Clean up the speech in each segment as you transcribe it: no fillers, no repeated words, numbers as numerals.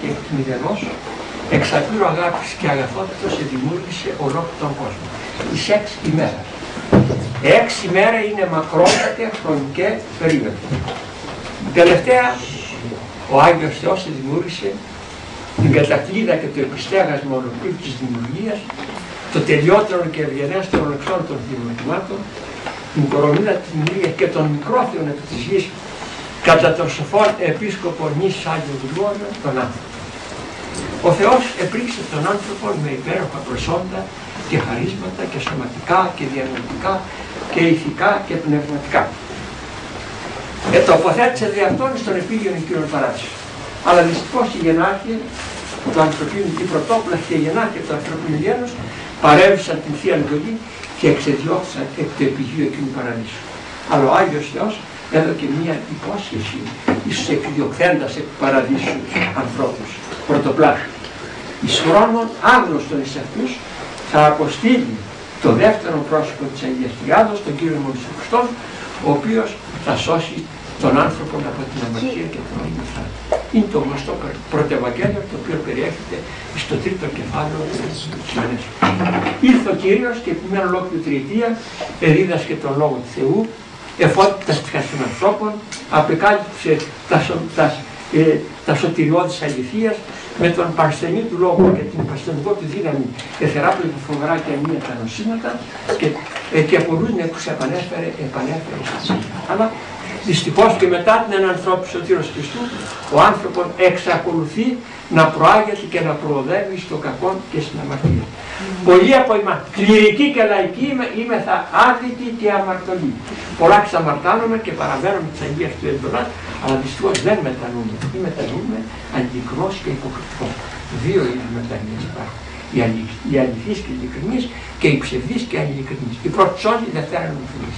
και εκ του μηδενός, εξαπήρου αγάπης και αγαθότητος δημιούργησε ολόκληρο τον κόσμο. Εις 6 ημέρας. 6 ημέρα είναι μακρότατη χρονική περίοδο. Τελευταία, ο Άγιος Θεός δημιούργησε την κατακλείδα και το επιστέγασμα ολοκλήρου της δημιουργίας, το τελειότερο και ευγενέστερο εξών των δημιουργημάτων, την κορονίδα της δημιουργίας και των μικρόθεων επί της γης, κατά των σοφών επίσκοπων νης Άγιον Γλώριον, τον άνθρωπο. Ο Θεός επρίξε τον άνθρωπο με υπέροχα προσόντα και χαρίσματα και σωματικά και διανοητικά και ηθικά και πνευματικά. Τοποθέτησε δι' αυτόν στον επίγειο κύριο παράδεισο. Αλλά δυστυχώς η γενάρχη του ανθρωπίνου, η πρωτόπλαστη γενάρχη του ανθρωπίνου γένους παρέβησαν την Θεία Εντολή και εξεδιώξαν εκ του επιγείου εκείνου παραδείσου. Αλλά ο Άγιος Θεός έδωκε μία υπόσχεση εις εκδιωχθέντας εκ παραδείσου ανθρώπους πρωτοπλάστων. Εις χρόνων άγνωστον εις αυτούς θα αποστείλει το δεύτερο πρόσωπο της Αγίας Τριάδος, τον Κύριο Ιησού Χριστόν, ο οποίος θα σώσει τον άνθρωπο από την αμαρτία και τον Άγιο Θάνατο. Είναι το γνωστό πρωτευαγγέλιο, το οποίο περιέχεται στο 3ο κεφάλαιο της Ανέσου. Ήρθε ο Κύριος και επί μια ολόκληρη τριετία εδίδασκε τον Λόγο του Θεού, εφώτιτα των ανθρώπων, απεκάλυψε τα σωτηριώδης αληθείας με τον παρσθενή του λόγου και την παρσθενικό του δύναμη εθεράπλητα φοβερά και ανία τα νοσήματα και πολλούς νεκρούς επανέφερε στη ζωή. Αλλά δυστυχώς και μετά την ενανθρώπιση του Σωτήρος Χριστού, ο άνθρωπος εξακολουθεί να προάγεται και να προοδεύει στο κακό και στην αμαρτία. Πολλοί από εμάς, κληρικοί και λαϊκοί, είμεθα άδικοι και αμαρτωλοί. Πολλά ξαμαρτάνομαι και παραμένουμε της Αγίας του Εντολάς, αλλά δυστυχώς δεν μετανοούμε. Ή μετανοούμε αντικρός και υποκριτικός. Δύο είδους μετανοίες υπάρχουν. Η αληθής και ειλικρινής και η ψευδής και ανηλικρινής. Η πρώτη σώζει, η δευτέρα είναι ομοφιλής.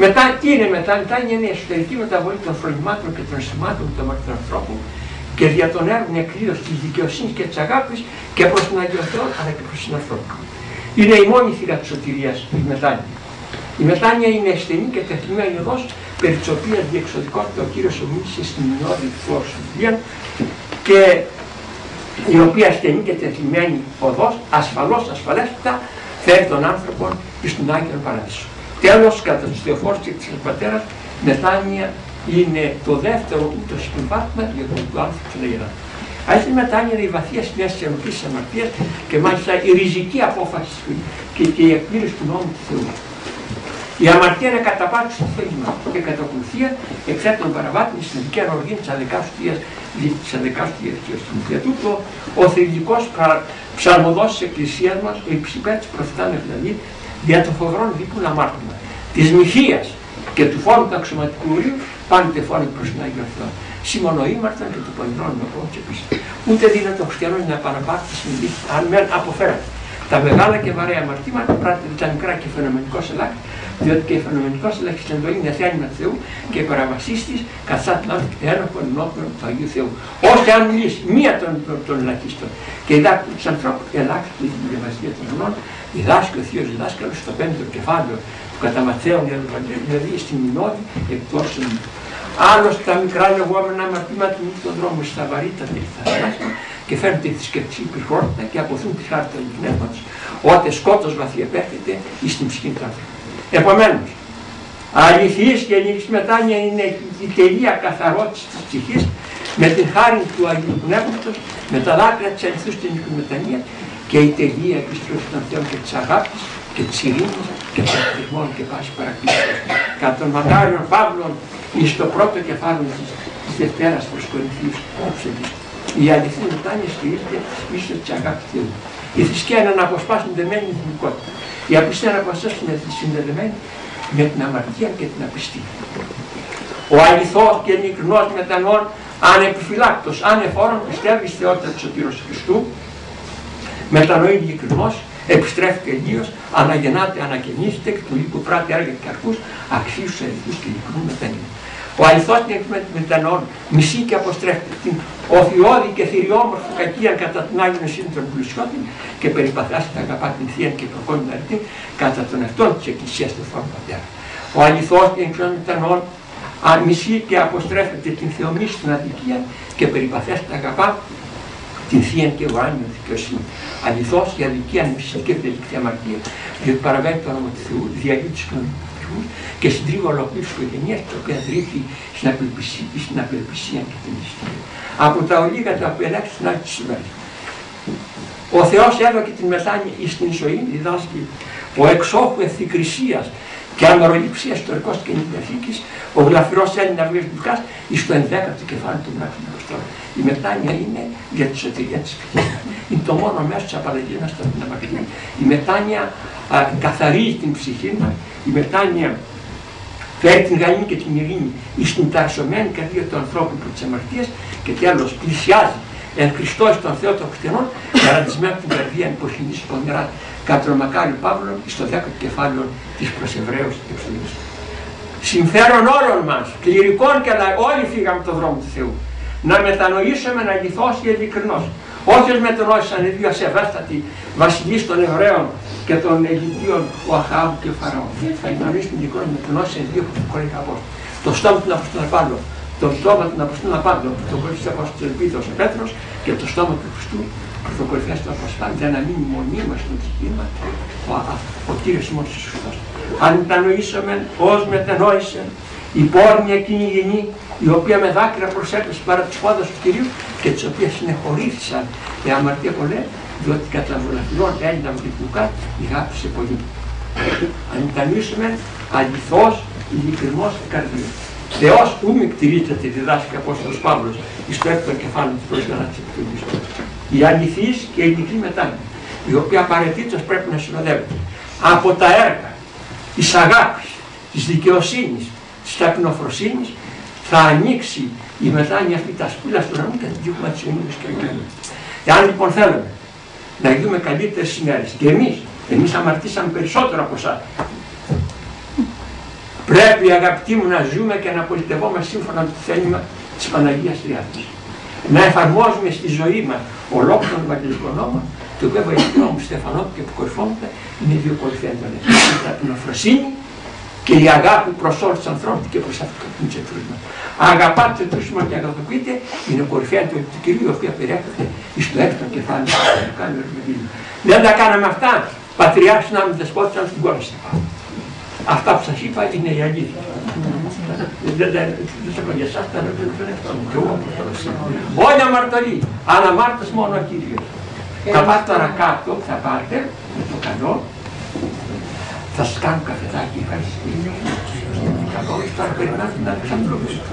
Μετά, τι είναι μετά, είναι η εσωτερική μεταβολή των φρονημάτων και των σημάτων του ανθρώπου και δια των έργων εκδήλωση της δικαιοσύνης και της αγάπης και προς τον Άγιο Θεό αλλά και προς τον ανθρώπο. Είναι η μόνη θύρα της σωτηρίας, η μετάνοια. Η μετάνοια είναι ασθενή και τεθλιμμένη οδός, περί της οποίας διεξοδικότητα ο Κύριος ομίλησε στην μηνώδη του όρου βιβλία και η οποία ασθενή και τεθλιμμένη οδός ασφαλώς, ασφαλέστατα φέρει τον άνθρωπο στον Άγιο Παράδεισο. Τέλος, κατά τους Θεοφόρους και της Πατέρας, μετάνοια είναι το δεύτερο ούτως συμπάθημα για τον άνθρωπο να γεννά. Αυτή η μετάνοια είναι η βαθία συνέστηση της ενοχής της αμαρτίας και μάλιστα η ριζική απόφαση και η εκπλήρωση του νόμου του Θεού. Η αμαρτία είναι καταπάτηση του θέλημα και κατακολουθία εξαιτία των παραβάτων στην ειδική οργή της αδεκάστου δικαιοσύνης. Για τούτο, ο θρυλικός ψαλμοδός της Εκκλησίας μας, ο υψηλπέρ της προφητάνε δηλαδή, δια των φοβερών δίπλων αμάρτημα, της μοιχείας και του φόρου του αξιωματικού ουρίου, πάντοτε φόροι προς τον Άγιο Θεό. Σήμωνο ήμαρταν και του πολυδρόνου με πρώτη επίσης. Ούτε δύνατο ο χριστιανός να επαναπάρξει στην λύση, αν μεν αποφέρεται. Τα μεγάλα και βαρέα αμαρτήματα πράττεται τα μικρά και φαινομενικός ελάχιστος, διότι και η φαινομενικός ελάχιστος εντολή είναι θέανομα του Θεού και η παραβασής της καθιστά την άνθρωπο ένοχον ενώπιον του Αγίου Θεού. Ώστε αν μιλήσει μία των ελαχίστων και διδάσκει τους ανθρώπους, ελάχιστο την διαβασία των ονών, διδάσκει ο Θείος Διδάσκαλος στο 5ο κεφάλαιο του κατά Ματθαίον για τον Ευαγγέλιο, δηλαδή στην μηνώδη εκτός άλλωστε τα μικρά λεγόμενα αμαρτήματα του τον δρόμο στα βαρύτατα και στα θανάσια και φέρνουν τη θρησκευτική πυκνότητα και αποθούν τη χάρη του πνεύματος, όταν σκότος βαθύ επέρχεται εις την ψυχή του άνθρωπου. Επομένως, αληθής και ενήλικης μετάνοια είναι η τελεία καθαρότηση της ψυχής με την χάρη του Αγίου Πνεύματος, με τα δάκρυα της αληθούς και ενήλικης μετανοίας και η τελεία επιστροφή των Θεών και της αγάπης και της ειρήνης και των εθισμών και πάση παρακλήσεως. Κατά των μακάριων Παύλων εις το πρώτο κεφάλαιο της Δευτέρας προς Κορινθίους η αληθή μετάνοια στηρίζεται ίσως της αγάπης Θεού. Η θρησκεία είναι να αποσπάσουν δεμένη εθνικότητα. Η απιστία να αποσπάσουν συνδεδεμένη με την αμαρτία και την απιστία. Ο αληθός και ειλικρινός μετανοών ανεπιφυλάκτος, ανεφόρον πιστεύει στη θεότητα του Σωτήρος Χριστού, μετανοεί ειλικρινός, επιστρέφει τελείως, αναγεννάται, ανακαινίζεται εκ του λύκου πράττει έργα και καρπούς, αξίους αληθούς και ειλικρινού μετανοών. Ο αληθός μετανοών μισεί και αποστρέφεται την οφιώδη και θηριόμορφη κακία κατά την Άγιον Εσύνη των πλουσιώτων και περιπαθάσει τα αγαπά την Θεία και προκόνη αρετή κατά των αυτών της Εκκλησίας του Θεού Πατέρα. Ο αληθός και ειλικρινός μετανοών μισεί και αποστρέφεται την θεομοίηση στην αδικία και περιπαθέστε αγαπά την θεία και ουράνιο δικαιοσύνη. Αληθώς η αδικία μισεί και ευδελικτή αμαρτία, διότι παραβαίνει το όνομα του Θεού, διαλύει τους κοινωνικούς και συντρίβει ολόκληρη της οικογένειας, τα οποία δρύφει στην απελπισία και την ληστεία. Από τα ολίγα τα οποία ελέγξει την άλλη της ημέρας. Ο Θεός έδωκε την μετάνοια στην ζωή, διδάσκει ο εξόχου ευθυκρισίας και αμεροληψίας ιστορικός και νηπιαθήκης, ο γλαφυρός Έλληνα Αυγής Λουκάς, εις το 11ο κεφάλαιο του Μάχης Αποστόλου. Η μετάνοια είναι για τη σωτηρία της ψυχής. Είναι το μόνο μέσο της απαλλαγής μας από την αμαρτία. Η μετάνοια καθαρίζει την ψυχή μας, η μετάνοια φέρει την γαλήνη και την ειρήνη εις την ταρσωμένη καρδία του ανθρώπου από τις αμαρτίες και τέλος πλησιάζει εν Χριστώ εις τον Θεό των χριστιανών, χαρακτισμένη την καρδία υποχυνής πονηρά κατά τον Μακάριο Παύλο στο 10ο κεφάλαιο της προς Εβραίους επιστολής. Συμφέρον όλων μας, κληρικών και όλοι φύγαμε τον δρόμο του Θεού, να μετανοήσουμε να λιθώσει ειλικρινώς. Όχι ως μετανόησαν οι δύο ασεβέστατοι βασιλείς των Εβραίων και των Αιγυπτίων, ο Αχάβ και ο Φαραώ. Θα γνωρίσουμε ειλικρινώς μετανόησαν οι δύο κολικά Απόστολοι. Το στόμα του Αποστόλου Παύλου, το στόμα του Αποστόλου Παύλου, το κορυφαίο του Απόστολου Ελπίδος ο Πέτρος και το στόμα του Χριστού, το κορυφαίο του Αποστόλου, για να μείνει μονίμως στην ψυχή μας ο Κύριος ημών Ιησούς Χριστός. Αν μετανοήσουμε ως μετανόησε η πόρνη εκείνη η γενή, η οποία με δάκρυα προσέπεσε παρά τις πόδες του Κυρίου και τις οποίες συνεχωρήθησαν με αμαρτία πολλέ, διότι κατά βολαθινών Έλληνα Αυγής η γάπησε πολύ. Αν μετανοήσουμε αληθώς, ειλικρινώς καρδία. Θεός ου μη κτηρίζεται, διδάσκει ο Απόστολος Παύλος εις το 6ο κεφάλαιο της πρώτης γαλάτης επιστολής. Η αληθής και η ειλικρή μετάνοια, η οποία απαραίτητος πρέπει να συνοδεύεται από τα έργα της αγάπης, της δικαιοσύνης, της ταπεινοφροσύνης, θα ανοίξει η μετάνοια αυτή τα σπήλα στον ουρανό και θα τύχουμε τις ενίδες και αγγέλους. Εάν λοιπόν θέλουμε να γίνουμε καλύτερες ημέρες και εμείς αμαρτήσαμε περισσότερο από εσάς, πρέπει αγαπητοί μου να ζούμε και να πολιτευόμαστε σύμφωνα με το θέλημα της Παναγίας Τριάδας. Να εφαρμόζουμε στη ζωή μας ολόκληρο τον Ευαγγελικό νόμο, το οποίο Ευαγγελικό μου Στεφανόπου και αποκορυφώνεται είναι οι δύο κορυφαίες εντολές. Η ταπεινοφροσύνη και η αγάπη προς όλους τους ανθρώπους και προς αυτούς τους εχθρούς μας. Αγαπάτε τους εχθρούς μας και αγαθοποιείτε είναι κορυφαία εντολή του Κυρίου, η οποία περιέχεται στο 6ο κεφάλαιο του Κανονικού Ευαγγελίου. Δεν τα κάναμε αυτά, πατριάρχης να μην δεσπότης να την κόρησε. Αυτά που σας είπα είναι η αλήθεια. Δεν σας είπα για εσάς, τα λέω τον εαυτό μου. Και εγώ όλοι αμαρτωλοί, αλλά αμάρτης μόνο ο Κύριος. Θα πάτε τώρα κάτω, θα πάτε με το καλό, θα σας κάνω καφεδάκι, ευχαριστώ. Τώρα περιμένετε να ξαντρώσετε.